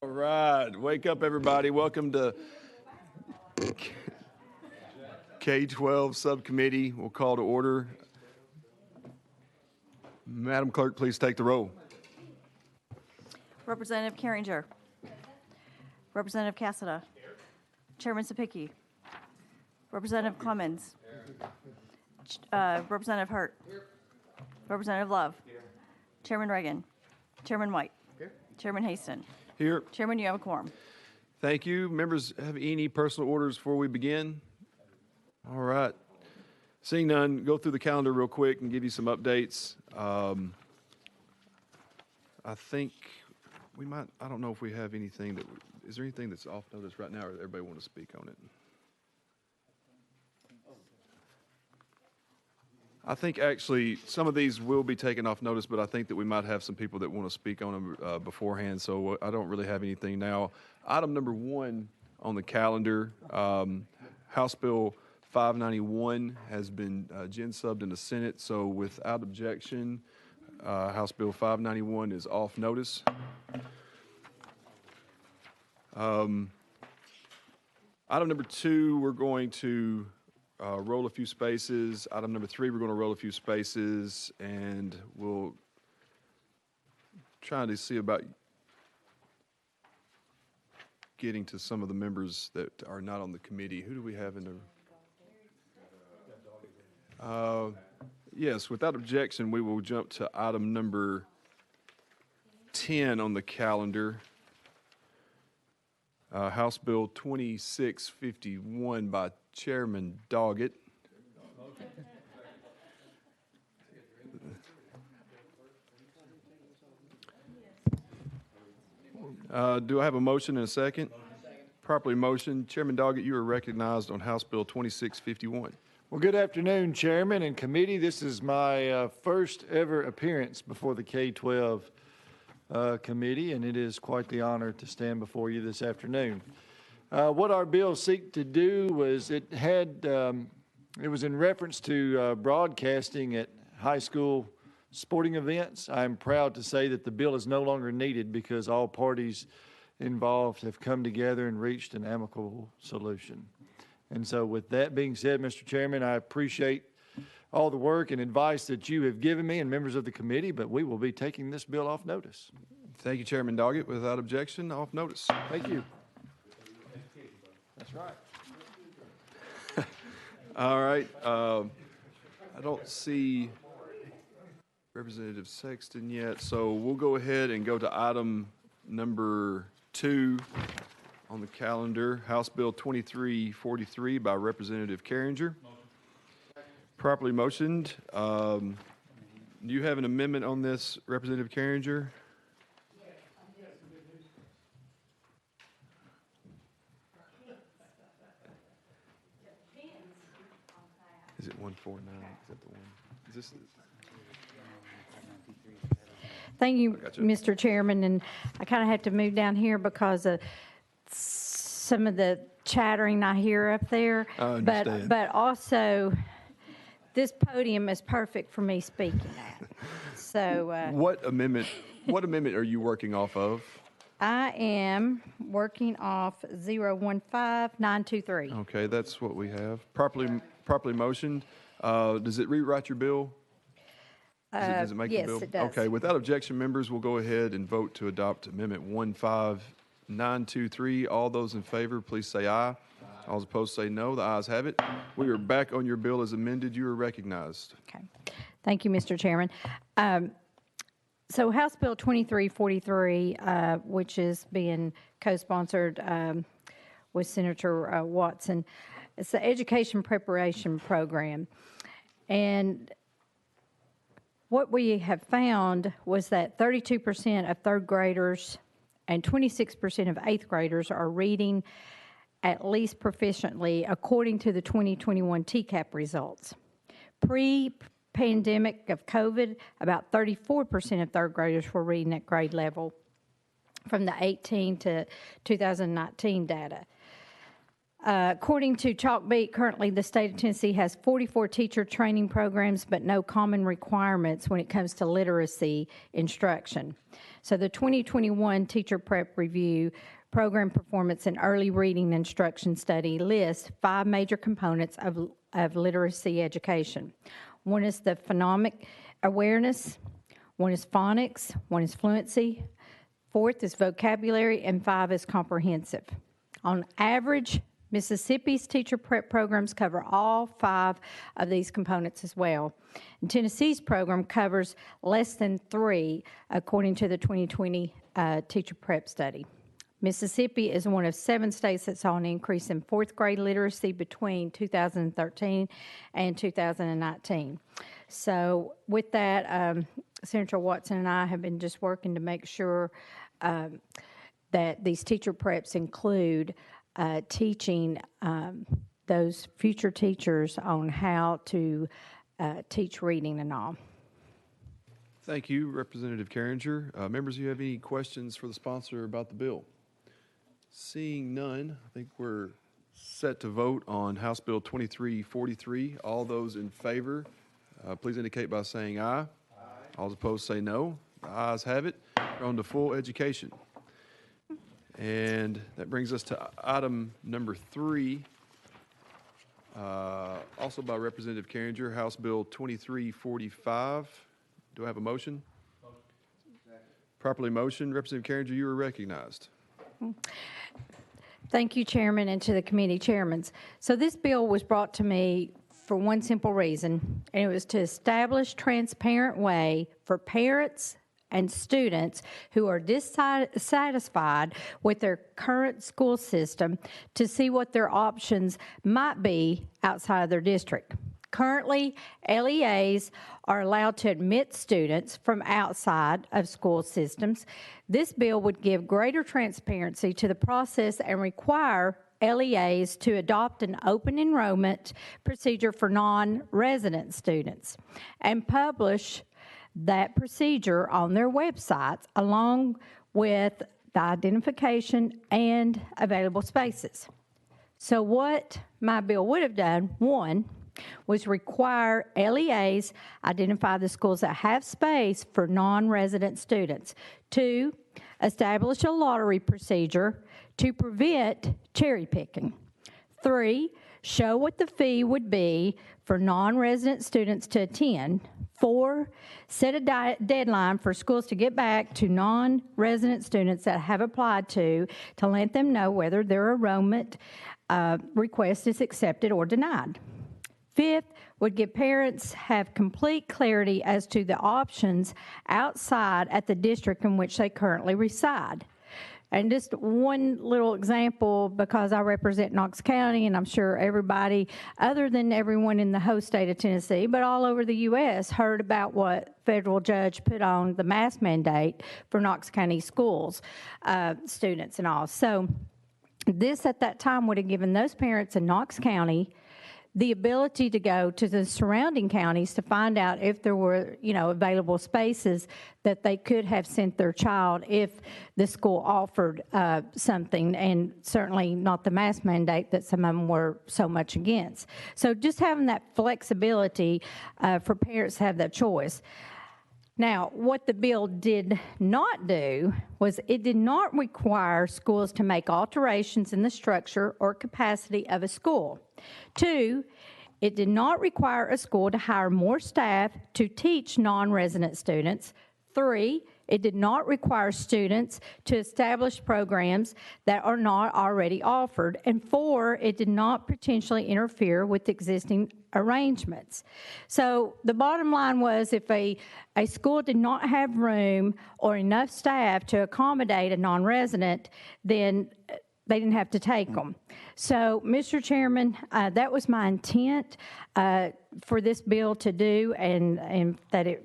All right, wake up everybody. Welcome to K-12 Subcommittee. We'll call to order. Madam Clerk, please take the roll. Representative Carringer. Representative Cassada. Chairman Sapicki. Representative Clemens. Representative Hurt. Representative Love. Chairman Reagan. Chairman White. Chairman Haston. Here. Chairman, you have a quorum. Thank you. Members, have any personal orders before we begin? All right. Seeing none, go through the calendar real quick and give you some updates. I think we might, I don't know if we have anything that, is there anything that's off notice right now, or everybody want to speak on it? I think actually some of these will be taken off notice, but I think that we might have some people that want to speak on them beforehand, so I don't really have anything now. Item number 1 on the calendar, House Bill 591 has been gen-subbed in the Senate, so without objection, House Bill 591 is off notice. Item number 2, we're going to roll a few spaces. Item number 3, we're going to roll a few spaces, and we'll try to see about getting to some of the members that are not on the committee. Who do we have in the? Yes, without objection, we will jump to item number 10 on the calendar. House Bill 2651 by Chairman Doggett. Do I have a motion and a second? Properly motioned. Chairman Doggett, you are recognized on House Bill 2651. Well, good afternoon, Chairman and committee. This is my first ever appearance before the K-12 committee, and it is quite the honor to stand before you this afternoon. What our bill seek to do was it was in reference to broadcasting at high school sporting events. I'm proud to say that the bill is no longer needed because all parties involved have come together and reached an amicable solution. And so with that being said, Mr. Chairman, I appreciate all the work and advice that you have given me and members of the committee, but we will be taking this bill off notice. Thank you, Chairman Doggett. Without objection, off notice. Thank you. That's right. All right. I don't see Representative Sexton yet, so we'll go ahead and go to item number 2 on the calendar, House Bill 2343 by Representative Carringer. Properly motioned. Do you have an amendment on this, Representative Carringer? Is it 149? Is that the one? Is this? Thank you, Mr. Chairman, and I kind of have to move down here because of some of the chattering I hear up there. I understand. But also, this podium is perfect for me speaking at. So What amendment are you working off of? I am working off 015923. Okay, that's what we have. Properly motioned. Does it rewrite your bill? Does it make yes, the bill? it does. Okay, without objection, members, we'll go ahead and vote to adopt Amendment 15923. All those in favor, please say aye. All those opposed say no. The ayes have it. We are back on your bill as amended. You are recognized. Okay. Thank you, Mr. Chairman. So House Bill 2343, which is being co-sponsored with Senator Watson, it's the Education Preparation Program. And what we have found was that 32% of third graders and 26% of eighth graders are reading at least proficiently according to the 2021 TCAP results. Pre-pandemic of COVID, about 34% of third graders were reading at grade level from the 18 to 2019 data. According to Chalkbeat, currently the state of Tennessee has 44 teacher training programs, but no common requirements when it comes to literacy instruction. So the 2021 Teacher Prep Review Program Performance and Early Reading Instruction Study lists 5 major components of literacy education. One is the phonic awareness, one is phonics, one is fluency, 4th is vocabulary, and 5 is comprehensive. On average, Mississippi's teacher prep programs cover all 5 of these components as well. And Tennessee's program covers less than 3, according to the 2020 teacher prep study. Mississippi is one of 7 states that saw an increase in 4th grade literacy between 2013 and 2019. So with that, Senator Watson and I have been just working to make sure that these teacher preps include teaching those future teachers on how to teach reading and all. Thank you, Representative Carringer. Members, do you have any questions for the sponsor about the bill? Seeing none, I think we're set to vote on House Bill 2343. All those in favor, please indicate by saying aye. Aye. All those opposed say no. The ayes have it. We're on to full education. And that brings us to item number 3, also by Representative Carringer, House Bill 2345. Do I have a motion? Properly motioned. Representative Carringer, you are recognized. Thank you, Chairman, and to the committee chairmans. So this bill was brought to me for one simple reason, and it was to establish transparent way for parents and students who are dissatisfied with their current school system to see what their options might be outside of their district. Currently, LEAs are allowed to admit students from outside of school systems. This bill would give greater transparency to the process and require LEAs to adopt an open enrollment procedure for non-resident students and publish that procedure on their websites along with the identification and available spaces. So what my bill would have done, 1, was require LEAs identify the schools that have space for non-resident students. 2, establish a lottery procedure to prevent cherry picking. 3, show what the fee would be for non-resident students to attend. 4, set a deadline for schools to get back to non-resident students that have applied to let them know whether their enrollment request is accepted or denied. 5th, would give parents have complete clarity as to the options outside at the district in which they currently reside. And just one little example, because I represent Knox County, and I'm sure everybody, other than everyone in the host state of Tennessee, but all over the U.S., heard about what federal judge put on the mask mandate for Knox County schools, students and all. So this at that time would have given those parents in Knox County the ability to go to the surrounding counties to find out if there were, available spaces that they could have sent their child if the school offered something, and certainly not the mask mandate that some of them were so much against. So just having that flexibility for parents to have that choice. Now, what the bill did not do was it did not require schools to make alterations in the structure or capacity of a school. 2, it did not require a school to hire more staff to teach non-resident students. 3, it did not require students to establish programs that are not already offered. And 4, it did not potentially interfere with existing arrangements. So the bottom line was if a school did not have room or enough staff to accommodate a non-resident, then they didn't have to take them. So, Mr. Chairman, that was my intent for this bill to do, and that it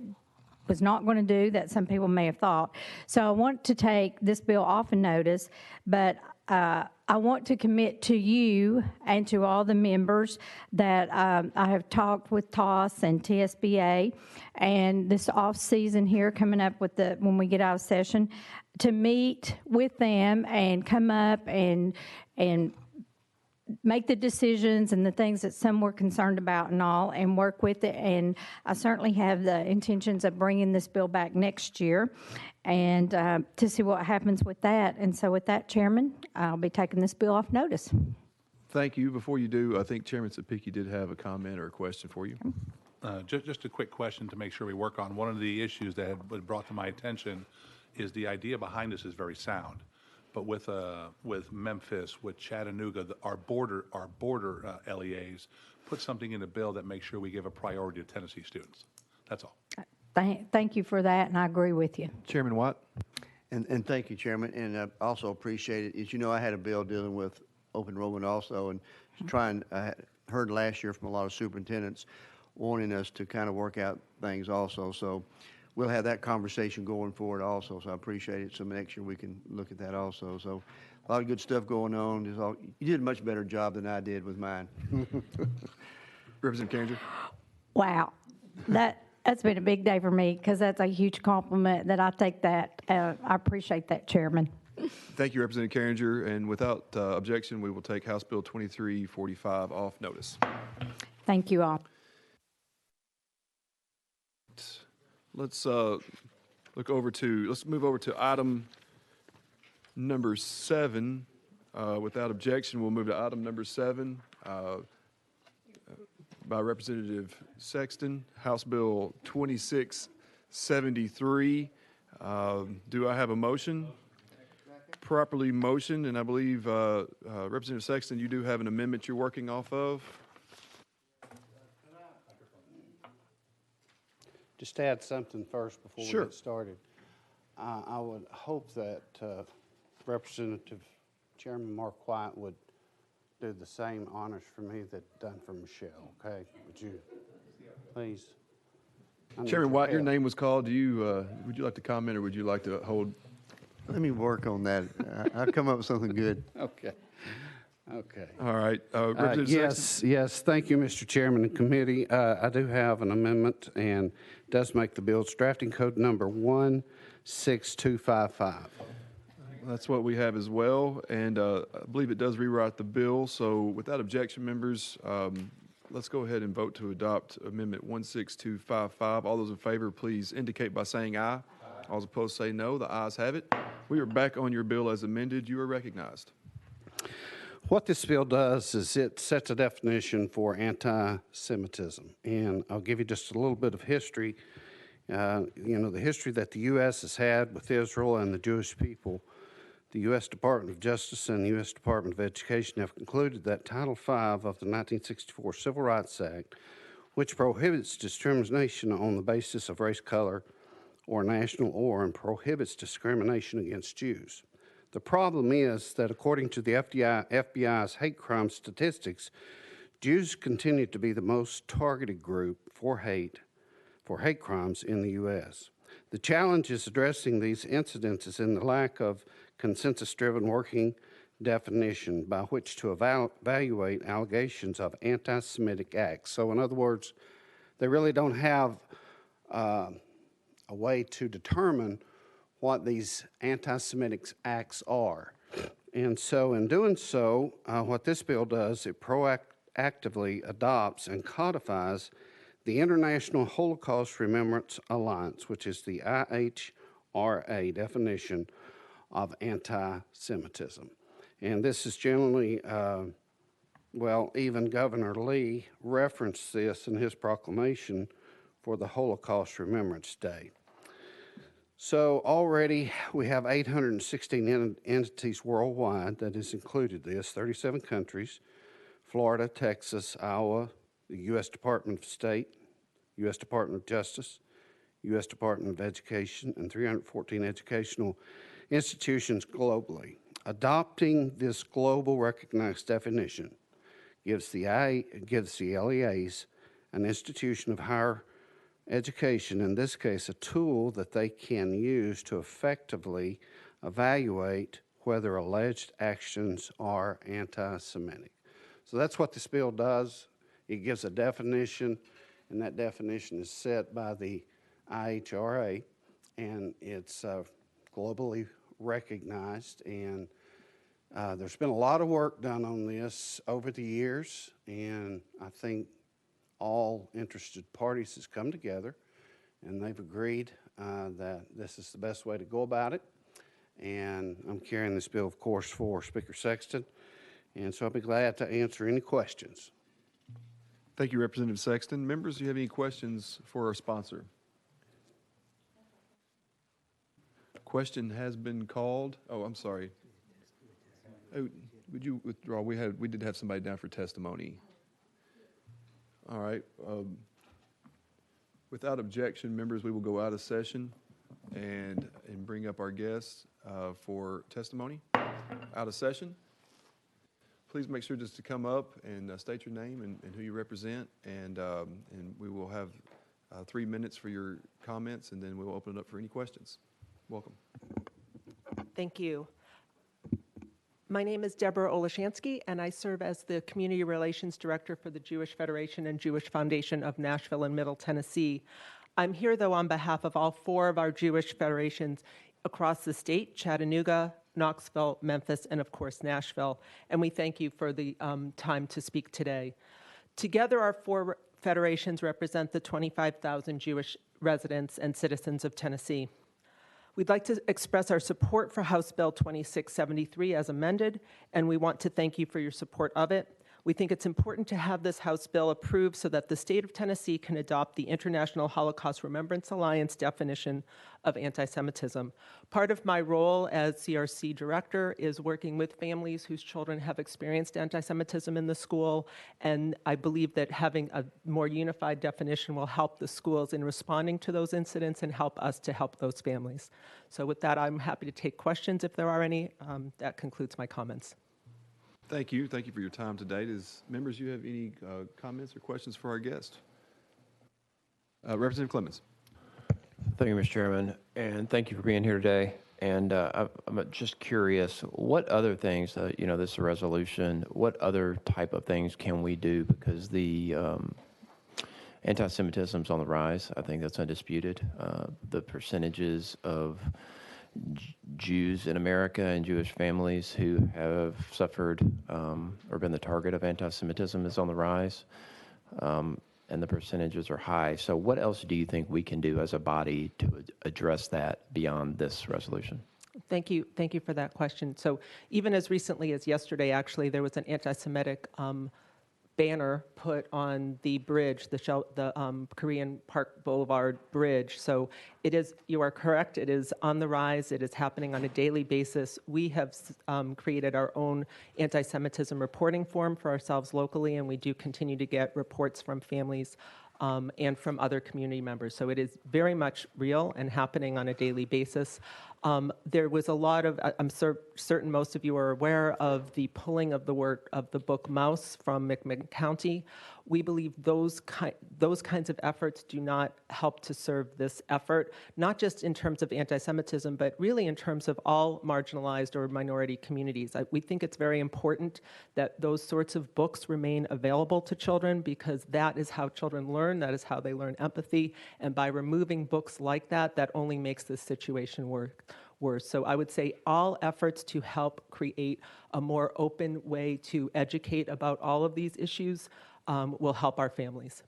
was not going to do that some people may have thought. So I want to take this bill off of notice, but I want to commit to you and to all the members that I have talked with TOS and TSBA, and this off season here coming up with when we get out of session, to meet with them and come up and make the decisions and the things that some were concerned about and all, and work with it. And I certainly have the intentions of bringing this bill back next year and to see what happens with that. And so with that, Chairman, I'll be taking this bill off notice. Thank you. Before you do, I think Chairman Sapicki did have a comment or a question for you. Just a quick question to make sure we work on. One of the issues that had been brought to my attention is the idea behind this is very sound. But with Memphis, with Chattanooga, our border LEAs, put something in the bill that makes sure we give a priority to Tennessee students. That's all. Thank you for that, and I agree with you. Chairman Watt? And thank you, Chairman, and I also appreciate it. As you know, I had a bill dealing with open enrollment also, and I heard last year from a lot of superintendents wanting us to kind of work out things also. So we'll have that conversation going forward also, so I appreciate it. So next year we can look at that also. So a lot of good stuff going on. You did a much better job than I did with mine. Representative Carringer? Wow, that's been a big day for me, because that's a huge compliment that I take that. I appreciate that, Chairman. Thank you, Representative Carringer. And without objection, we will take House Bill 2345 off notice. Thank you all. Let's move over to item number 7. Without objection, we'll move to item number 7 by Representative Sexton, House Bill 2673. Do I have a motion? Properly motioned, and I believe Representative Sexton, you do have an amendment you're working off of. Just add something first before Sure. we get started. I would hope that Representative Chairman Mark White would do the same honors for me that done for Michelle, okay? Would you, please? I need Chairman White, your help. name was called. Do you would you like to comment, or would you like to hold? Let me work on that. I'll come up with something good. Okay. Okay. All right, Representative Sexton. Yes, thank you, Mr. Chairman and committee. I do have an amendment, and does make the bill's drafting code number 16255. That's what we have as well, and I believe it does rewrite the bill. So without objection, members, let's go ahead and vote to adopt Amendment 16255. All those in favor, please indicate by saying aye. All those opposed say no. The ayes have it. We are back on your bill as amended. You are recognized. What this bill does is it sets a definition for anti-Semitism, and I'll give you just a little bit of history. The history that the U.S. has had with Israel and the Jewish people. The U.S. Department of Justice and the U.S. Department of Education have concluded that Title V of the 1964 Civil Rights Act, which prohibits discrimination on the basis of race, color, or national origin, and prohibits discrimination against Jews. The problem is that according to the FBI's hate crime statistics, Jews continue to be the most targeted group for hate crimes in the U.S. The challenge is addressing these incidences in the lack of consensus-driven working definition by which to evaluate allegations of anti-Semitic acts. So in other words, they really don't have a way to determine what these anti-Semitic acts are. And so in doing so, what this bill does, it proactively adopts and codifies the International Holocaust Remembrance Alliance, which is the IHRA definition of anti-Semitism. And this is generally, even Governor Lee referenced this in his proclamation for the Holocaust Remembrance Day. So already we have 816 entities worldwide that has included this, 37 countries, Florida, Texas, Iowa, the U.S. Department of State, U.S. Department of Justice, U.S. Department of Education, and 314 educational institutions globally. Adopting this global recognized definition gives the LEAs, an institution of higher education, in this case, a tool that they can use to effectively evaluate whether alleged actions are anti-Semitic. So that's what this bill does. It gives a definition, and that definition is set by the IHRA, and it's globally recognized, and There's been a lot of work done on this over the years, and I think all interested parties has come together, and they've agreed that this is the best way to go about it. And I'm carrying this bill, of course, for Speaker Sexton, and so I'll be glad to answer any questions. Thank you, Representative Sexton. Members, do you have any questions for our sponsor? Question has been called. Oh, I'm sorry. Oh, would you withdraw? We did have somebody down for testimony. All right. Without objection, members, we will go out of session and bring up our guests for testimony. Out of session. Please make sure just to come up and state your name and who you represent, and we will have 3 minutes for your comments, and then we will open it up for any questions. Welcome. Thank you. My name is Deborah Olashansky, and I serve as the Community Relations Director for the Jewish Federation and Jewish Foundation of Nashville and Middle Tennessee. I'm here, though, on behalf of all 4 of our Jewish federations across the state: Chattanooga, Knoxville, Memphis, and of course Nashville, and we thank you for the time to speak today. Together, our 4 federations represent the 25,000 Jewish residents and citizens of Tennessee. We'd like to express our support for House Bill 2673 as amended, and we want to thank you for your support of it. We think it's important to have this House bill approved so that the state of Tennessee can adopt the International Holocaust Remembrance Alliance definition of anti-Semitism. Part of my role as CRC director is working with families whose children have experienced anti-Semitism in the school, and I believe that having a more unified definition will help the schools in responding to those incidents and help us to help those families. So with that, I'm happy to take questions if there are any. That concludes my comments. Thank you. Thank you for your time today. Does members, you have any comments or questions for our guest? Representative Clemens. Thank you, Mr. Chairman, and thank you for being here today. And I'm just curious, what other things, this is a resolution, what other type of things can we do? Because the anti-Semitism is on the rise. I think that's undisputed. The percentages of Jews in America and Jewish families who have suffered or been the target of anti-Semitism is on the rise, and the percentages are high. So what else do you think we can do as a body to address that beyond this resolution? Thank you for that question. So even as recently as yesterday, actually, there was an anti-Semitic banner put on the bridge, the Korean Park Boulevard Bridge. So it is, you are correct, it is on the rise. It is happening on a daily basis. We have created our own anti-Semitism reporting form for ourselves locally, and we do continue to get reports from families and from other community members. So it is very much real and happening on a daily basis. There was a lot of, I'm certain most of you are aware of the pulling of the work of the book Mouse from McMinn County. We believe those kinds of efforts do not help to serve this effort, not just in terms of anti-Semitism, but really in terms of all marginalized or minority communities. We think it's very important that those sorts of books remain available to children, because that is how children learn, that is how they learn empathy, and by removing books like that, that only makes this situation worse. So I would say all efforts to help create a more open way to educate about all of these issues will help our families.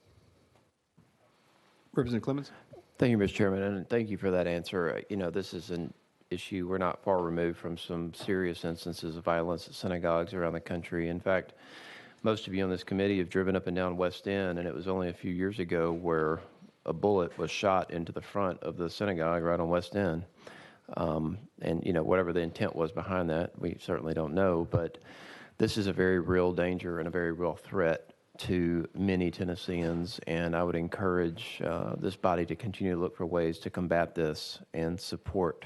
Representative Clemens. Thank you, Mr. Chairman, and thank you for that answer. This is an issue. We're not far removed from some serious instances of violence at synagogues around the country. In fact, most of you on this committee have driven up and down West End, and it was only a few years ago where a bullet was shot into the front of the synagogue right on West End. And, whatever the intent was behind that, we certainly don't know, but this is a very real danger and a very real threat to many Tennesseans, and I would encourage this body to continue to look for ways to combat this and support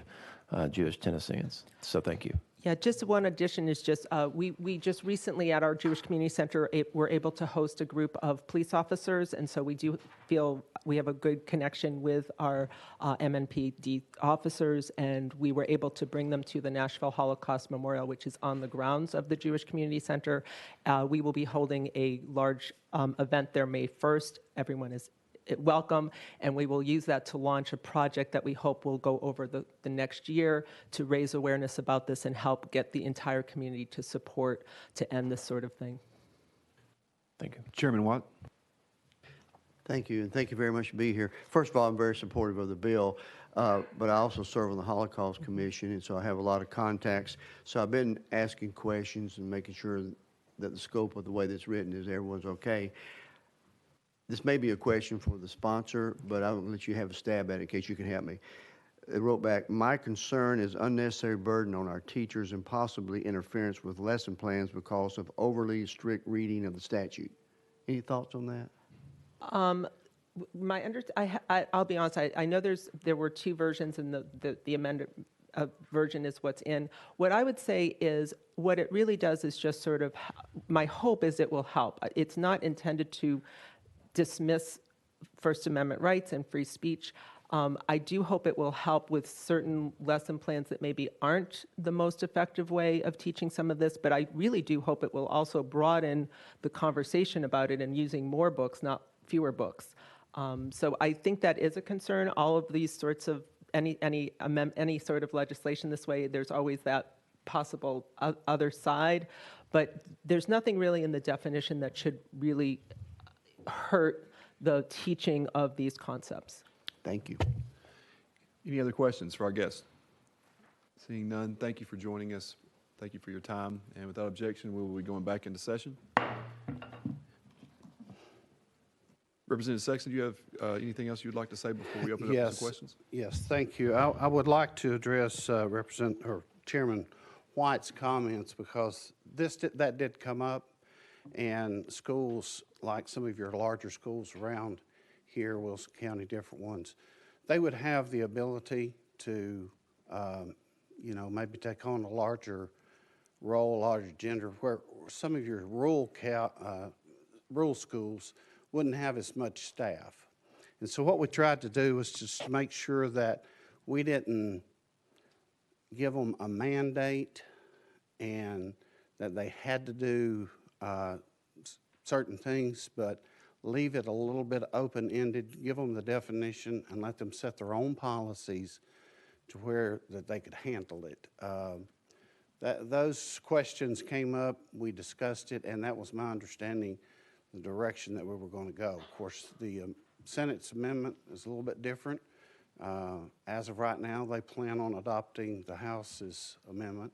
Jewish Tennesseans. So thank you. Yeah, just one addition is just, we just recently at our Jewish Community Center were able to host a group of police officers, and so we do feel we have a good connection with our MNPD officers, and we were able to bring them to the Nashville Holocaust Memorial, which is on the grounds of the Jewish Community Center. We will be holding a large event there May 1st. Everyone is welcome, and we will use that to launch a project that we hope will go over the next year to raise awareness about this and help get the entire community to support to end this sort of thing. Thank you. Chairman Watt? Thank you, and thank you very much for being here. First of all, I'm very supportive of the bill, but I also serve on the Holocaust Commission, and so I have a lot of contacts. So I've been asking questions and making sure that the scope of the way that's written is everyone's okay. This may be a question for the sponsor, but I'll let you have a stab at it in case you can help me. They wrote back, my concern is unnecessary burden on our teachers and possibly interference with lesson plans because of overly strict reading of the statute. Any thoughts on that? I'll be honest. I know there were two versions, and the amended version is what's in. What I would say is, what it really does is just sort of. My hope is it will help. It's not intended to dismiss First Amendment rights and free speech. I do hope it will help with certain lesson plans that maybe aren't the most effective way of teaching some of this, but I really do hope it will also broaden the conversation about it and using more books, not fewer books. So I think that is a concern. All of these sorts of any sort of legislation this way, there's always that possible other side, but there's nothing really in the definition that should really hurt the teaching of these concepts. Thank you. Any other questions for our guests? Seeing none, thank you for joining us. Thank you for your time. And without objection, we will be going back into session. Representative Sexton, do you have anything else you'd like to say before we open it up to some questions? Yes, thank you. I would like to address Chairman White's comments, because that did come up, and schools, like some of your larger schools around here, Wilson County, different ones, they would have the ability to, maybe take on a larger role, larger gender, where some of your rural schools wouldn't have as much staff. And so what we tried to do was just to make sure that we didn't give them a mandate and that they had to do certain things, but leave it a little bit open-ended, give them the definition, and let them set their own policies to where that they could handle it. Those questions came up, we discussed it, and that was my understanding, the direction that we were going to go. Of course, the Senate's amendment is a little bit different. As of right now, they plan on adopting the House's amendment,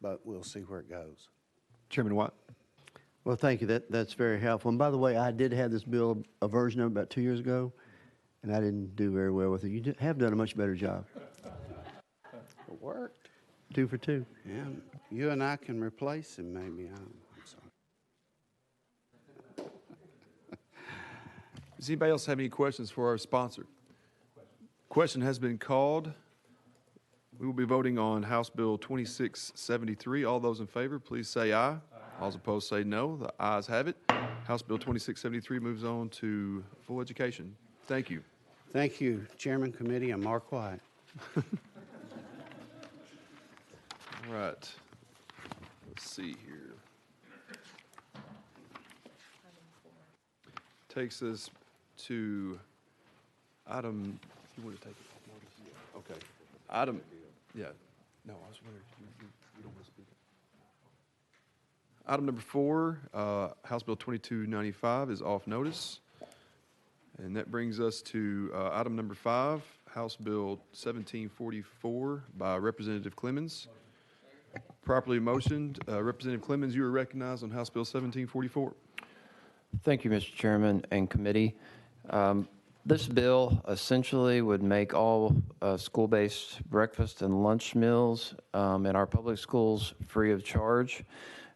but we'll see where it goes. Chairman Watt? Well, thank you. That's very helpful. And by the way, I did have this bill, a version of it about 2 years ago, and I didn't do very well with it. You have done a much better job. It worked. 2 for 2. Yeah, you and I can replace him, maybe. I'm sorry. Does anybody else have any questions for our sponsor? Question has been called. We will be voting on House Bill 2673. All those in favor, please say aye. All opposed say no. The ayes have it. House Bill 2673 moves on to full education. Thank you. Thank you, Chairman, Committee. I'm Mark White. All right. Let's see here. Takes us to item, you want to take it? Okay. Item, yeah. No, I was wondering, you don't want to speak. Item number 4, House Bill 2295 is off notice. And that brings us to item number 5, House Bill 1744 by Representative Clemens. Properly motioned. Representative Clemens, you are recognized on House Bill 1744. Thank you, Mr. Chairman and committee. This bill essentially would make all school-based breakfast and lunch meals in our public schools free of charge,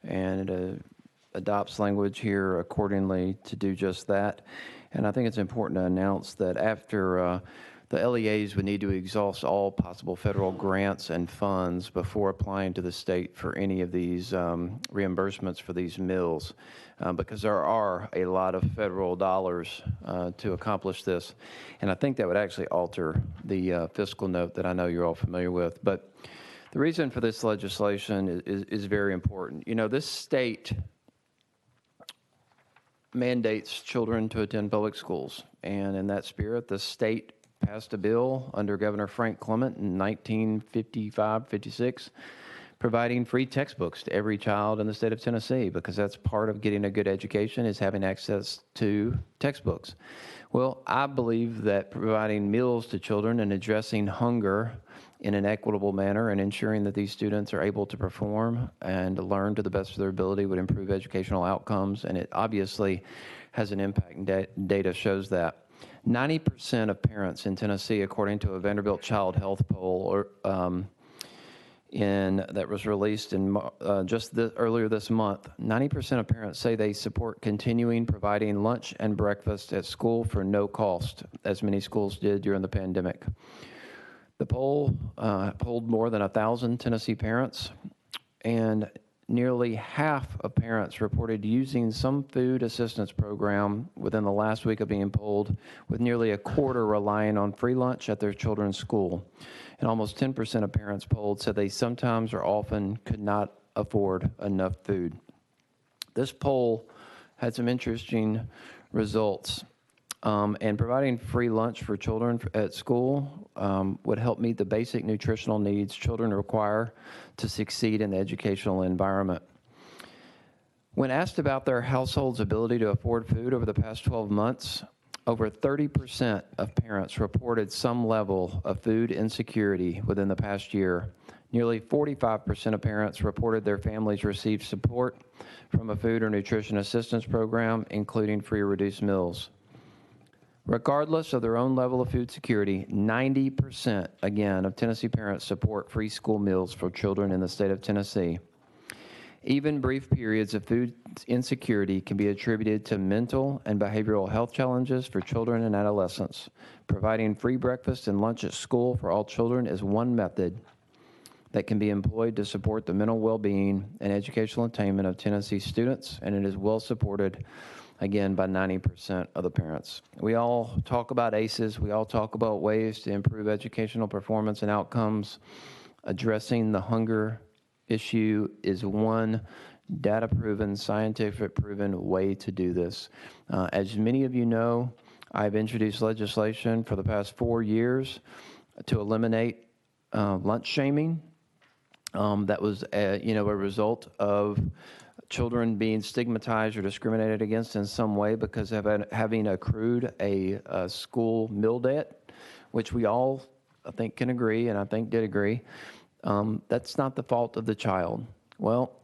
and it adopts language here accordingly to do just that. And I think it's important to announce that after the LEAs would need to exhaust all possible federal grants and funds before applying to the state for any of these reimbursements for these mills, because there are a lot of federal dollars to accomplish this. And I think that would actually alter the fiscal note that I know you're all familiar with. But the reason for this legislation is very important. You know, this state mandates children to attend public schools. And in that spirit, the state passed a bill under Governor Frank Clement in 1955-56, providing free textbooks to every child in the state of Tennessee, because that's part of getting a good education is having access to textbooks. Well, I believe that providing meals to children and addressing hunger in an equitable manner and ensuring that these students are able to perform and learn to the best of their ability would improve educational outcomes, and it obviously has an impact, and data shows that. 90% of parents in Tennessee, according to a Vanderbilt Child Health poll that was released in earlier this month, 90% of parents say they support continuing providing lunch and breakfast at school for no cost, as many schools did during the pandemic. The poll polled more than 1,000 Tennessee parents, and nearly half of parents reported using some food assistance program within the last week of being polled, with nearly a quarter relying on free lunch at their children's school. And almost 10% of parents polled said they sometimes or often could not afford enough food. This poll had some interesting results. And providing free lunch for children at school would help meet the basic nutritional needs children require to succeed in the educational environment. When asked about their household's ability to afford food over the past 12 months, over 30% of parents reported some level of food insecurity within the past year. Nearly 45% of parents reported their families received support from a food or nutrition assistance program, including free or reduced meals. Regardless of their own level of food security, 90%, again, of Tennessee parents support free school meals for children in the state of Tennessee. Even brief periods of food insecurity can be attributed to mental and behavioral health challenges for children and adolescents. Providing free breakfast and lunch at school for all children is one method that can be employed to support the mental well-being and educational attainment of Tennessee students, and it is well supported, again, by 90% of the parents. We all talk about ACEs. We all talk about ways to improve educational performance and outcomes. Addressing the hunger issue is one data-proven, scientific-proven way to do this. As many of you know, I've introduced legislation for the past 4 years to eliminate lunch shaming. That was a result of children being stigmatized or discriminated against in some way because of having accrued a school meal debt, which we all, I think, can agree, and I think did agree. That's not the fault of the child. Well,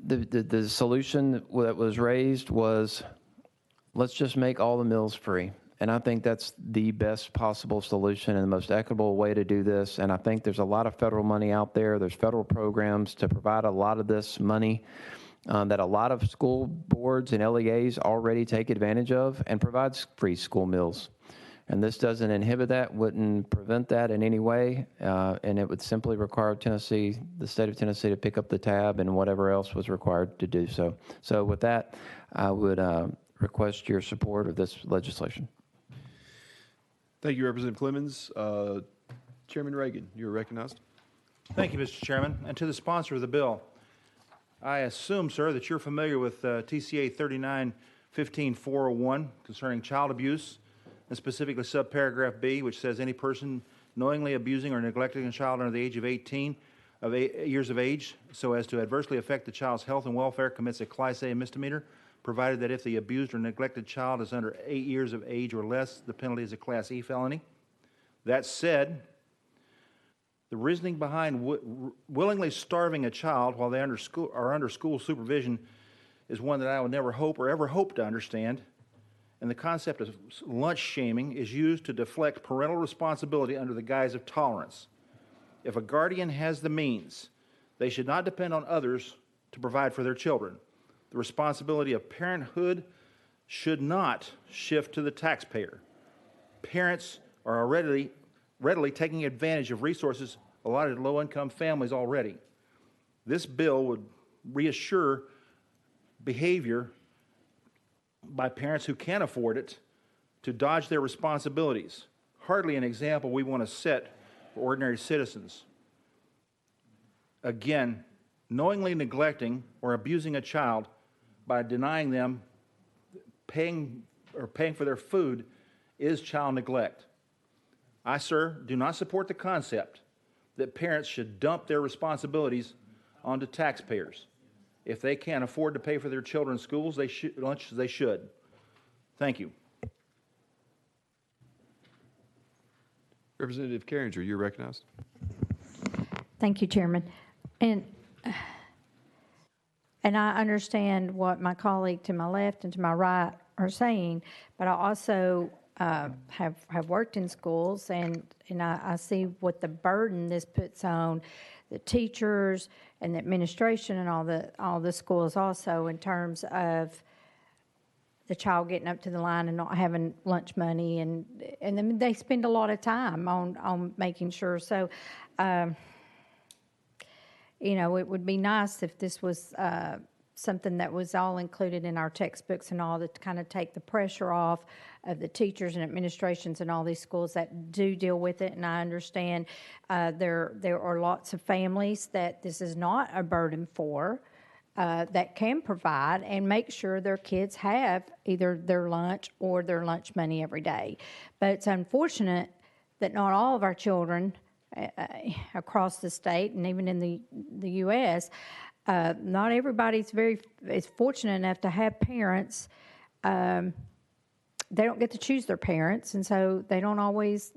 the solution that was raised was, let's just make all the meals free. And I think that's the best possible solution and the most equitable way to do this. And I think there's a lot of federal money out there. There's federal programs to provide a lot of this money that a lot of school boards and LEAs already take advantage of and provides free school meals. And this doesn't inhibit that, wouldn't prevent that in any way, and it would simply require Tennessee, the state of Tennessee, to pick up the tab and whatever else was required to do so. So with that, I would request your support of this legislation. Thank you, Representative Clemens. Chairman Reagan, you are recognized. Thank you, Mr. Chairman. And to the sponsor of the bill, I assume, sir, that you're familiar with TCA 39-15-401 concerning child abuse, and specifically subparagraph B, which says any person knowingly abusing or neglecting a child under the age of 18 years of age so as to adversely affect the child's health and welfare commits a Class A misdemeanor, provided that if the abused or neglected child is under 8 years of age or less, the penalty is a Class E felony. That said, the reasoning behind willingly starving a child while they are under school supervision is one that I would never hope or ever hope to understand. And the concept of lunch shaming is used to deflect parental responsibility under the guise of tolerance. If a guardian has the means, they should not depend on others to provide for their children. The responsibility of parenthood should not shift to the taxpayer. Parents are readily taking advantage of resources allotted to low-income families already. This bill would reassure behavior by parents who can't afford it to dodge their responsibilities. Hardly an example we want to set for ordinary citizens. Again, knowingly neglecting or abusing a child by denying them paying for their food is child neglect. I, sir, do not support the concept that parents should dump their responsibilities onto taxpayers. If they can't afford to pay for their children's schools, lunch, they should. Thank you. Representative Carringer, you're recognized. Thank you, Chairman. And I understand what my colleague to my left and to my right are saying, but I also have worked in schools, and I see what the burden this puts on the teachers and the administration and all the schools also, in terms of the child getting up to the line and not having lunch money, and then they spend a lot of time on making sure. So, you know, it would be nice if this was something that was all included in our textbooks and all, to kind of take the pressure off of the teachers and administrations in all these schools that do deal with it. And I understand there are lots of families that this is not a burden for, that can provide and make sure their kids have either their lunch or their lunch money every day. But it's unfortunate that not all of our children across the state and even in the U.S., not everybody's is fortunate enough to have parents. They don't get to choose their parents, and so they don't always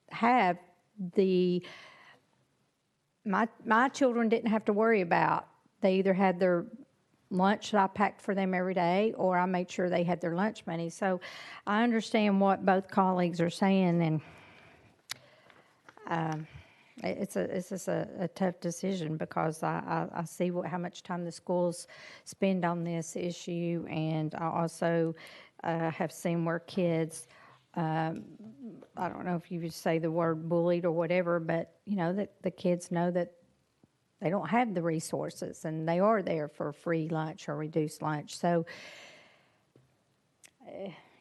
have my children didn't have to worry about. They either had their lunch that I packed for them every day, or I made sure they had their lunch money. So I understand what both colleagues are saying, and it's just a tough decision, because I see how much time the schools spend on this issue, and I also have seen where kids, I don't know if you would say the word bullied or whatever, but you know that the kids know that they don't have the resources, and they are there for free lunch or reduced lunch. So,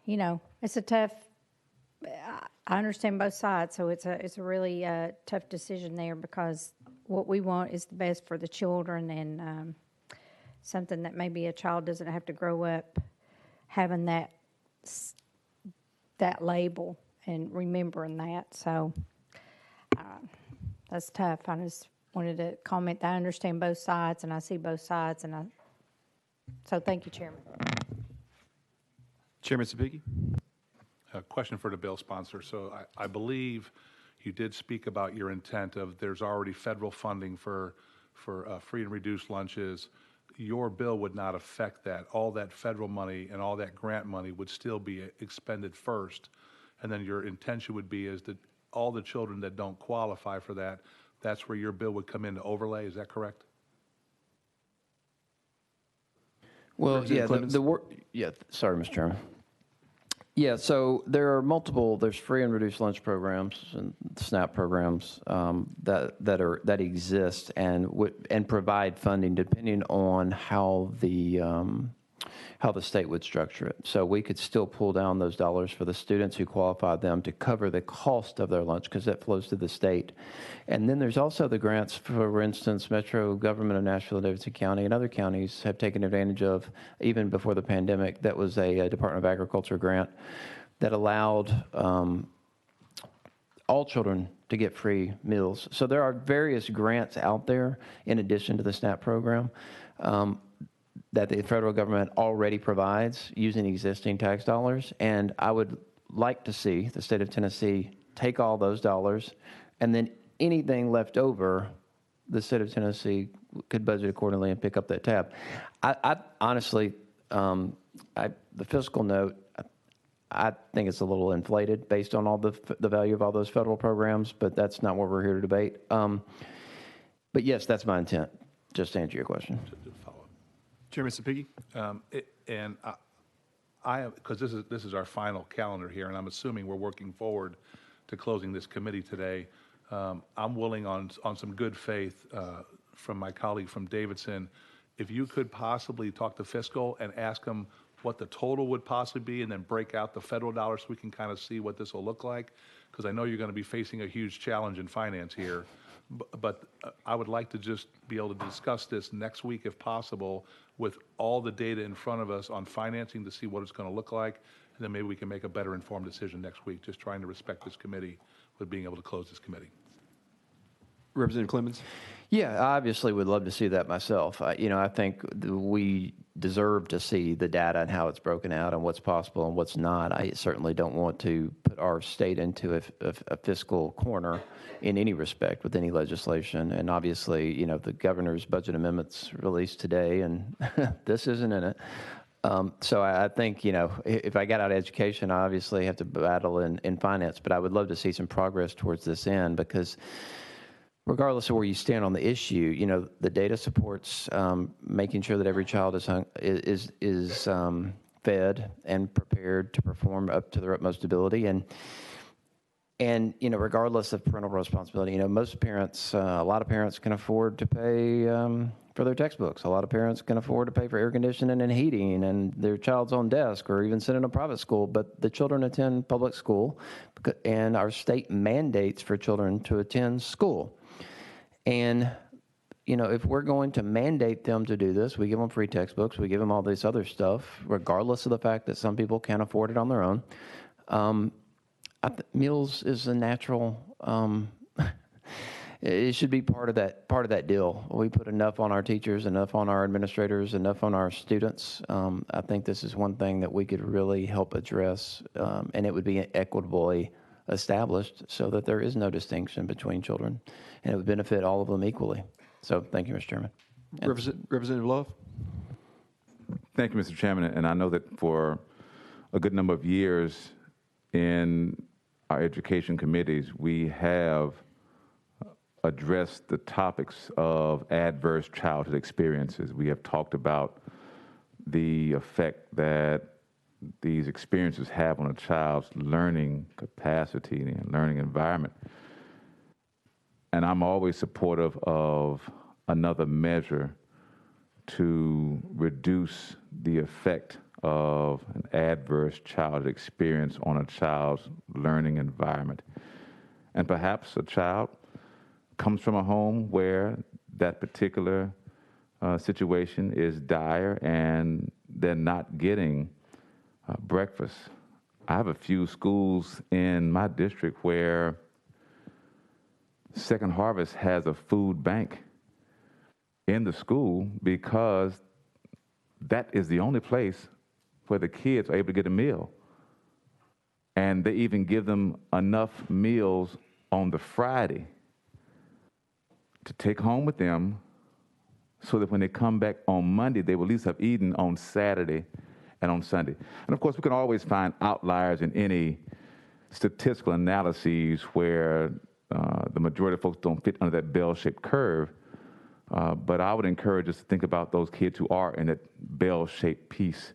you know, it's a tough. I understand both sides, so it's a really tough decision there, because what we want is the best for the children, and something that maybe a child doesn't have to grow up having that label and remembering that. So that's tough. I just wanted to comment that I understand both sides, and I see both sides, so thank you, Chairman. Chairman Sapiki? A question for the bill sponsor. So I believe you did speak about your intent of there's already federal funding for free and reduced lunches. Your bill would not affect that. All that federal money and all that grant money would still be expended first, and then your intention would be is that all the children that don't qualify for that, that's where your bill would come in to overlay. Is that correct? Well, yeah, Representative sorry, Mr. Chairman. Yeah, so there are there's free and reduced lunch programs and SNAP programs that exist and provide funding depending on how the state would structure it. So we could still pull down those dollars for the students who qualify them to cover the cost of their lunch, because that flows to the state. And then there's also the grants, for instance, Metro Government of Nashville and Davidson County and other counties have taken advantage of, even before the pandemic. That was a Department of Agriculture grant that allowed all children to get free meals. So there are various grants out there in addition to the SNAP program that the federal government already provides using existing tax dollars. And I would like to see the state of Tennessee take all those dollars, and then anything left over, the state of Tennessee could budget accordingly and pick up that tab. I honestly, the fiscal note, I think it's a little inflated based on all the value of all those federal programs, but that's not what we're here to debate. But yes, that's my intent, just to answer your question. Chairman Sapigi? And because this is our final calendar here, and I'm assuming we're working forward to closing this committee today. I'm willing on some good faith from my colleague from Davidson, if you could possibly talk to fiscal and ask them what the total would possibly be, and then break out the federal dollars so we can kind of see what this will look like, because I know you're going to be facing a huge challenge in finance here. But I would like to just be able to discuss this next week if possible, with all the data in front of us on financing to see what it's going to look like, and then maybe we can make a better informed decision next week, just trying to respect this committee with being able to close this committee. Representative Clemens? Yeah, I obviously would love to see that myself. I think we deserve to see the data and how it's broken out and what's possible and what's not. I certainly don't want to put our state into a fiscal corner in any respect with any legislation. And obviously, the governor's budget amendments released today, and this isn't in it. So I think, if I got out of education, I obviously have to battle in finance, but I would love to see some progress towards this end, because regardless of where you stand on the issue, the data supports making sure that every child is fed and prepared to perform up to their utmost ability. And regardless of parental responsibility, most parents, a lot of parents can afford to pay for their textbooks. A lot of parents can afford to pay for air conditioning and heating and their child's own desk, or even send in a private school. But the children attend public school, and our state mandates for children to attend school. And, if we're going to mandate them to do this, we give them free textbooks, we give them all this other stuff, regardless of the fact that some people can't afford it on their own. Meals is a natural, it should be part of that deal. We put enough on our teachers, enough on our administrators, enough on our students. I think this is one thing that we could really help address, and it would be equitably established so that there is no distinction between children, and it would benefit all of them equally. So thank you, Mr. Chairman. Representative Love? Thank you, Mr. Chairman. And I know that for a good number of years in our education committees, we have addressed the topics of adverse childhood experiences. We have talked about the effect that these experiences have on a child's learning capacity and learning environment. And I'm always supportive of another measure to reduce the effect of an adverse childhood experience on a child's learning environment. And perhaps a child comes from a home where that particular situation is dire and they're not getting breakfast. I have a few schools in my district where Second Harvest has a food bank in the school because that is the only place where the kids are able to get a meal. And they even give them enough meals on the Friday to take home with them so that when they come back on Monday, they will at least have eaten on Saturday and on Sunday. And of course, we can always find outliers in any statistical analyses where the majority of folks don't fit under that bell-shaped curve. But I would encourage us to think about those kids who are in that bell-shaped piece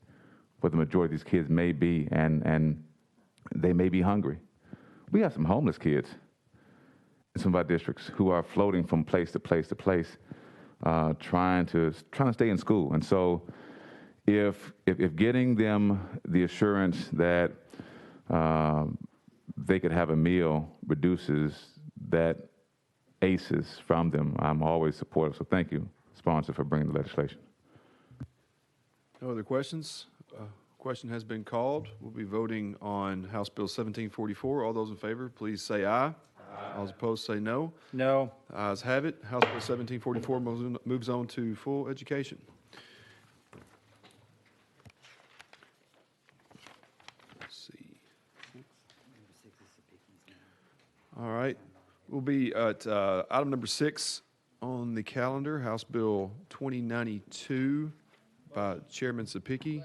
where the majority of these kids may be, and they may be hungry. We have some homeless kids in some of our districts who are floating from place to place to place, trying to stay in school. And so if getting them the assurance that they could have a meal reduces that ACEs from them, I'm always supportive. So thank you, sponsor, for bringing the legislation. No other questions? Question has been called. We'll be voting on House Bill 1744. All those in favor, please say aye. Aye. All those opposed, say no. No. Ayes have it. House Bill 1744 moves on to full education. Let's see. All right. We'll be at item number 6 on the calendar, House Bill 2092 by Chairman Sapicki.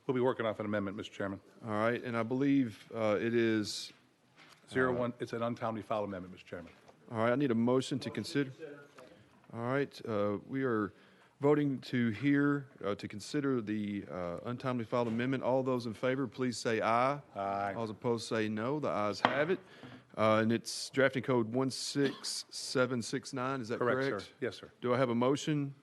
We'll be working off an amendment, Mr. Chairman. All right, and I believe it is, 01, it's an untimely file amendment, Mr. Chairman. all right, I need a motion to consider. All right, we are voting to consider the untimely filed amendment. All those in favor, please say aye. Aye. All those opposed say no. The ayes have it. And it's drafting code 16769, is that correct? Correct, sir. Yes, sir. Do I have a motion?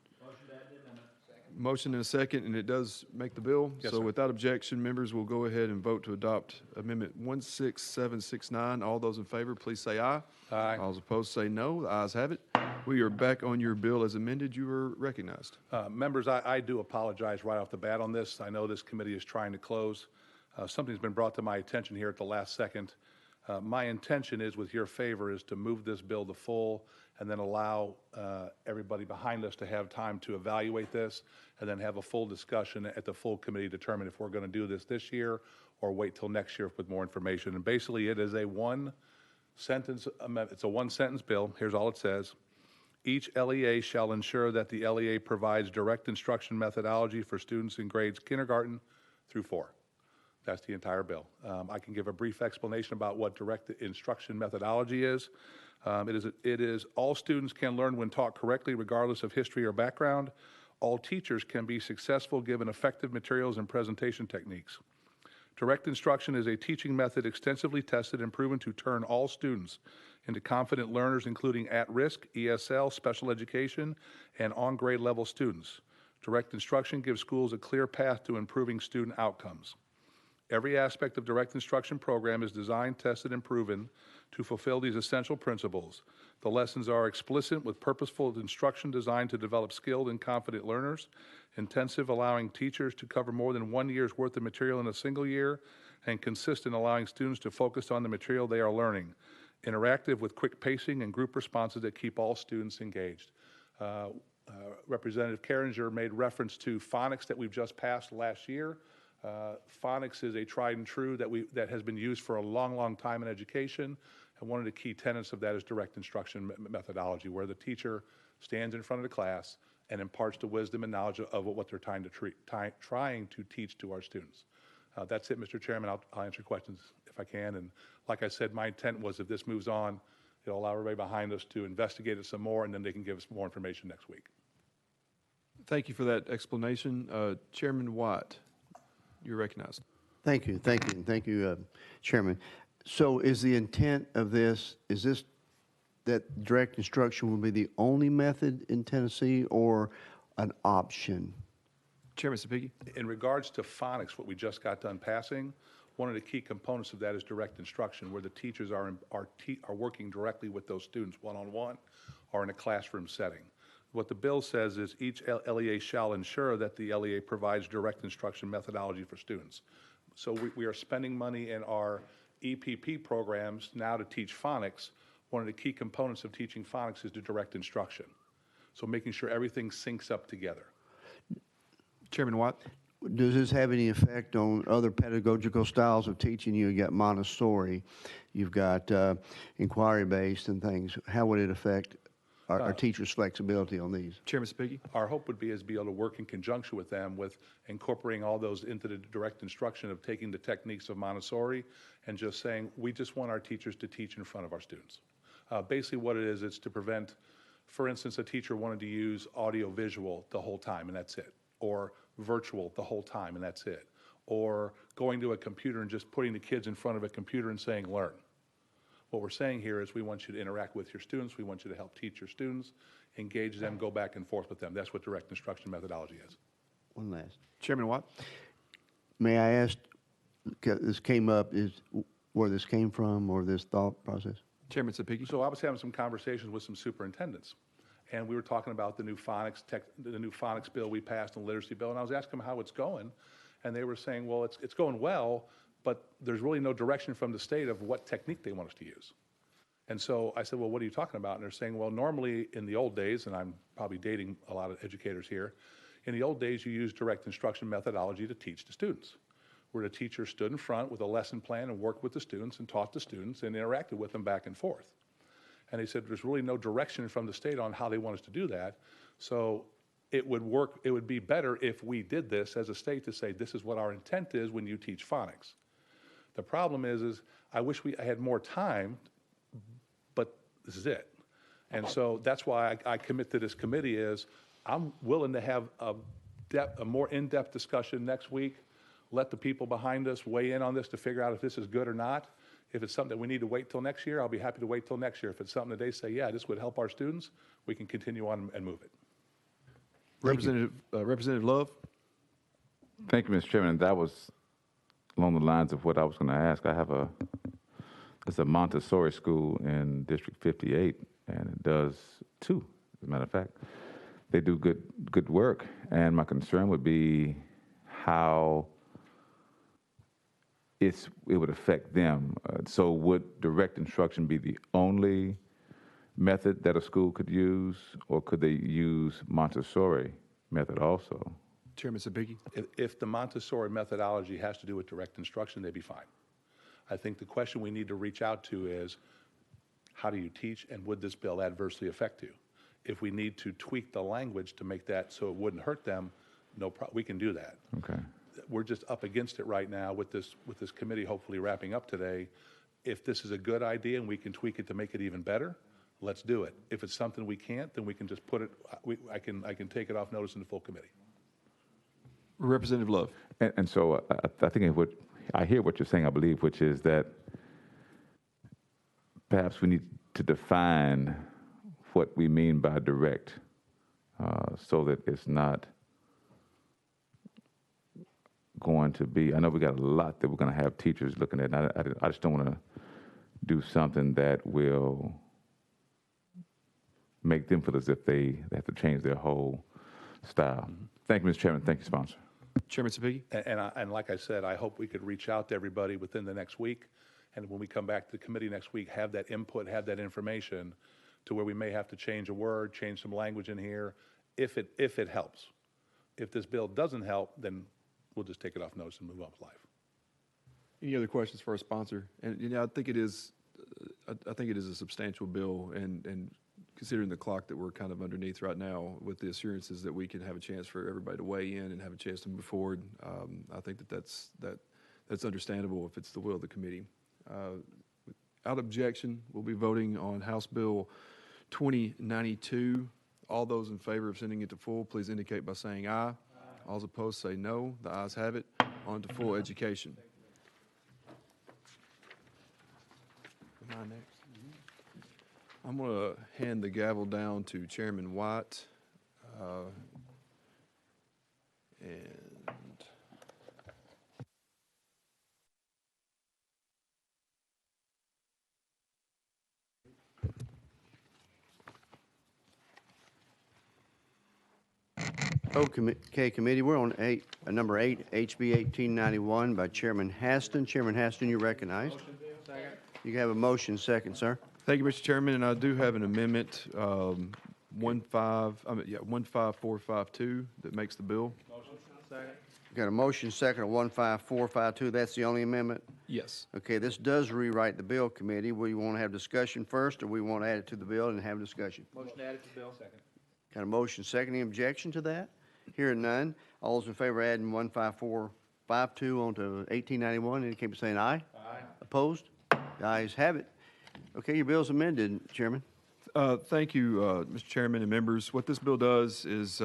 Motion and a second, and it does make the bill. Yes, So sir. without objection, members will go ahead and vote to adopt Amendment 16769. All those in favor, please say aye. Aye. All those opposed say no. The ayes have it. We are back on your bill as amended. You are recognized. Members, I do apologize right off the bat on this. I know this committee is trying to close. Something's been brought to my attention here at the last second. My intention is, with your favor, is to move this bill to full and then allow everybody behind us to have time to evaluate this and then have a full discussion at the full committee, determine if we're going to do this year or wait till next year with more information. And basically, it is a one-sentence amendment. It's a one-sentence bill. Here's all it says. Each LEA shall ensure that the LEA provides direct instruction methodology for students in grades kindergarten through 4. That's the entire bill. I can give a brief explanation about what direct instruction methodology is. It is all students can learn when taught correctly, regardless of history or background. All teachers can be successful given effective materials and presentation techniques. Direct instruction is a teaching method extensively tested and proven to turn all students into confident learners, including at-risk, ESL, special education, and on-grade level students. Direct instruction gives schools a clear path to improving student outcomes. Every aspect of direct instruction program is designed, tested, and proven to fulfill these essential principles. The lessons are explicit with purposeful instruction designed to develop skilled and confident learners, intensive, allowing teachers to cover more than 1 year's worth of material in a single year, and consistent, allowing students to focus on the material they are learning. Interactive with quick pacing and group responses that keep all students engaged. Representative Carringer made reference to Phonics that we've just passed last year. Phonics is a tried and true that has been used for a long, long time in education, and one of the key tenets of that is direct instruction methodology, where the teacher stands in front of the class and imparts the wisdom and knowledge of what they're trying to teach to our students. That's it, Mr. Chairman. I'll answer questions if I can, and like I said, my intent was if this moves on, it'll allow everybody behind us to investigate it some more, and then they can give us more information next week. Thank you for that explanation. Chairman White, you're recognized. Thank you, Chairman. So is the intent of this, is this that direct instruction will be the only method in Tennessee or an option? Chairman Sapigi. In regards to Phonics, what we just got done passing, one of the key components of that is direct instruction, where the teachers are working directly with those students one-on-one or in a classroom setting. What the bill says is each LEA shall ensure that the LEA provides direct instruction methodology for students. So we are spending money in our EPP programs now to teach Phonics. One of the key components of teaching Phonics is the direct instruction. So making sure everything syncs up together. Chairman White. Does this have any effect on other pedagogical styles of teaching? You've got Montessori, you've got inquiry-based and things. How would it affect our teachers' flexibility on these? Chairman Sapigi. Our hope would be able to work in conjunction with them with incorporating all those into the direct instruction of taking the techniques of Montessori and just saying, we just want our teachers to teach in front of our students. Basically what it is, it's to prevent, for instance, a teacher wanted to use audio-visual the whole time and that's it, or virtual the whole time and that's it, or going to a computer and just putting the kids in front of a computer and saying, learn. What we're saying here is we want you to interact with your students, we want you to help teach your students, engage them, go back and forth with them. That's what direct instruction methodology is. One last. Chairman Watt. May I ask, this came up, is where this came from or this thought process? Chairman Sapigi. So I was having some conversations with some superintendents, and we were talking about the new Phonics bill we passed and the literacy bill, and I was asking them how it's going, and they were saying, well, it's going well, but there's really no direction from the state of what technique they want us to use. And so I said, well, what are you talking about? And they're saying, well, normally in the old days, and I'm probably dating a lot of educators here, in the old days you used direct instruction methodology to teach the students, where the teacher stood in front with a lesson plan and worked with the students and taught the students and interacted with them back and forth. And they said there's really no direction from the state on how they want us to do that. So it would be better if we did this as a state to say, this is what our intent is when you teach Phonics. The problem is I wish I had more time, but this is it. And so that's why I commit to this committee is I'm willing to have a more in-depth discussion next week, let the people behind us weigh in on this to figure out if this is good or not. If it's something that we need to wait till next year, I'll be happy to wait till next year. If it's something that they say, yeah, this would help our students, we can continue on and move it. Representative Love? Thank you, Mr. Chairman. That was along the lines of what I was going to ask. It's a Montessori school in District 58, and it does two, as a matter of fact. They do good work, and my concern would be how it would affect them. So would direct instruction be the only method that a school could use, or could they use Montessori method also? Chairman Sabiki? If the Montessori methodology has to do with direct instruction, they'd be fine. I think the question we need to reach out to is, how do you teach, and would this bill adversely affect you? If we need to tweak the language to make that so it wouldn't hurt them, we can do that. Okay. We're just up against it right now with this committee hopefully wrapping up today. If this is a good idea and we can tweak it to make it even better, let's do it. If it's something we can't, then we can just put it, I can take it off notice in the full committee. Representative Love? And so I think I hear what you're saying, I believe, which is that perhaps we need to define what we mean by direct, so that it's not going to be, I know we got a lot that we're going to have teachers looking at, and I just don't want to do something that will make them feel as if they have to change their whole style. Mm-hmm. Thank you, Mr. Chairman. Thank you, sponsor. Chairman Sabiki? And like I said, I hope we could reach out to everybody within the next week, and when we come back to the committee next week, have that input, have that information to where we may have to change a word, change some language in here, if it helps. If this bill doesn't help, then we'll just take it off notice and move on with life. Any other questions for our sponsor? And I think it is a substantial bill, and considering the clock that we're kind of underneath right now, with the assurances that we can have a chance for everybody to weigh in and have a chance to move forward, I think that's understandable if it's the will of the committee. Without objection, we'll be voting on House Bill 2092. All those in favor of sending it to full, please indicate by saying aye. Aye. All opposed say no. The ayes have it. On to full education. Am I next? I'm going to hand the gavel down to Chairman White. Okay, committee, we're on number 8, HB 1891 by Chairman Haston. Chairman Haston, you're recognized. Second. You have a motion, second, sir. Thank you, Mr. Chairman, and I do have an amendment, 15452, that makes the bill. Motion. Second. Got a motion, second, on 15452. That's the only amendment? Yes. Okay, this does rewrite the bill, committee. We want to have discussion first, or we want to add it to the bill and have discussion? Motion to add it to the bill. Second. Got a motion, second. Any objection to that? Hearing none. All those in favor of adding 15452 onto 1891, indicate by saying aye. Aye. Opposed? The ayes have it. Okay, your bill's amended, Chairman. Thank you, Mr. Chairman and members. What this bill does is,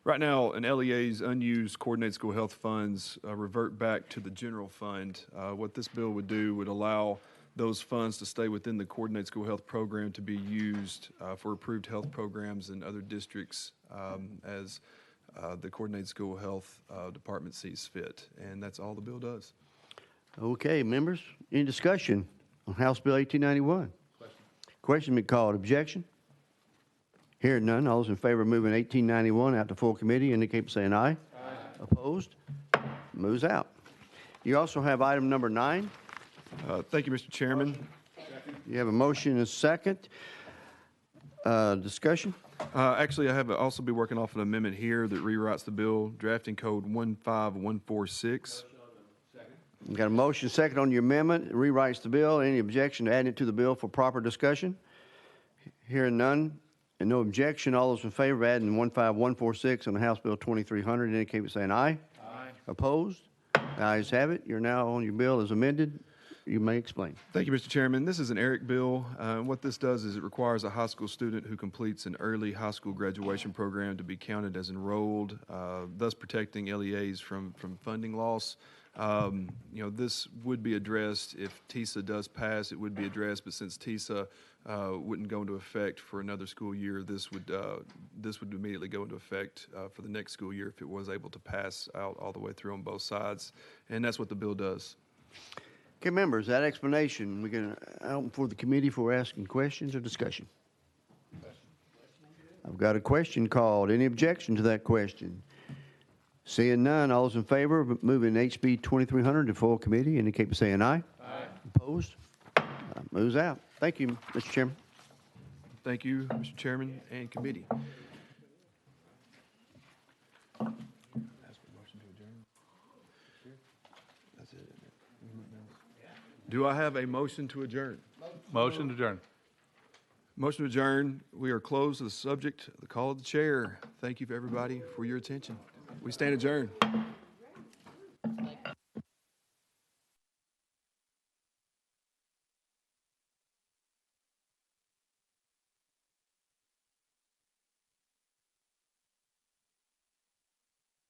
right now, an LEA's unused coordinated school health funds revert back to the general fund. What this bill would do would allow those funds to stay within the coordinated school health program to be used for approved health programs in other districts as the coordinated school health department sees fit. And that's all the bill does. Okay, members, any discussion on House Bill 1891? Question been called. Objection? Hearing none. All those in favor of moving 1891 out to full committee indicate by saying aye. Aye. Opposed? Moves out. You also have item number 9. Thank you, Mr. Chairman. You have a motion and a second. Discussion? Actually, I have also be working off an amendment here that rewrites the bill, drafting code 15146. You got a motion second on your amendment. It rewrites the bill. Any objection to adding it to the bill for proper discussion? Hearing none and no objection, all those in favor of adding 15146 on the House Bill 2300 indicate by saying aye. Aye. Opposed? The ayes have it. You're now on your bill as amended. You may explain. Thank you, Mr. Chairman. This is an ERIC bill. What this does is it requires a high school student who completes an early high school graduation program to be counted as enrolled, thus protecting LEAs from funding loss. This would be addressed if TISA does pass. It would be addressed, but since TISA wouldn't go into effect for another school year. This would immediately go into effect for the next school year if it was able to pass out all the way through on both sides. And that's what the bill does. Okay, members, that explanation, we're going to open for the committee for asking questions or discussion. I've got a question called. Any objection to that question? Seeing none, all those in favor of moving HB 2300 to full committee indicate by saying aye. Aye. Opposed? Moves out. Thank you, Mr. Chairman. Thank you, Mr. Chairman and committee. Do I have a motion to adjourn? Motion to adjourn. Motion to adjourn. We are closed to the subject, the call of the chair. Thank you, everybody, for your attention. We stand adjourned.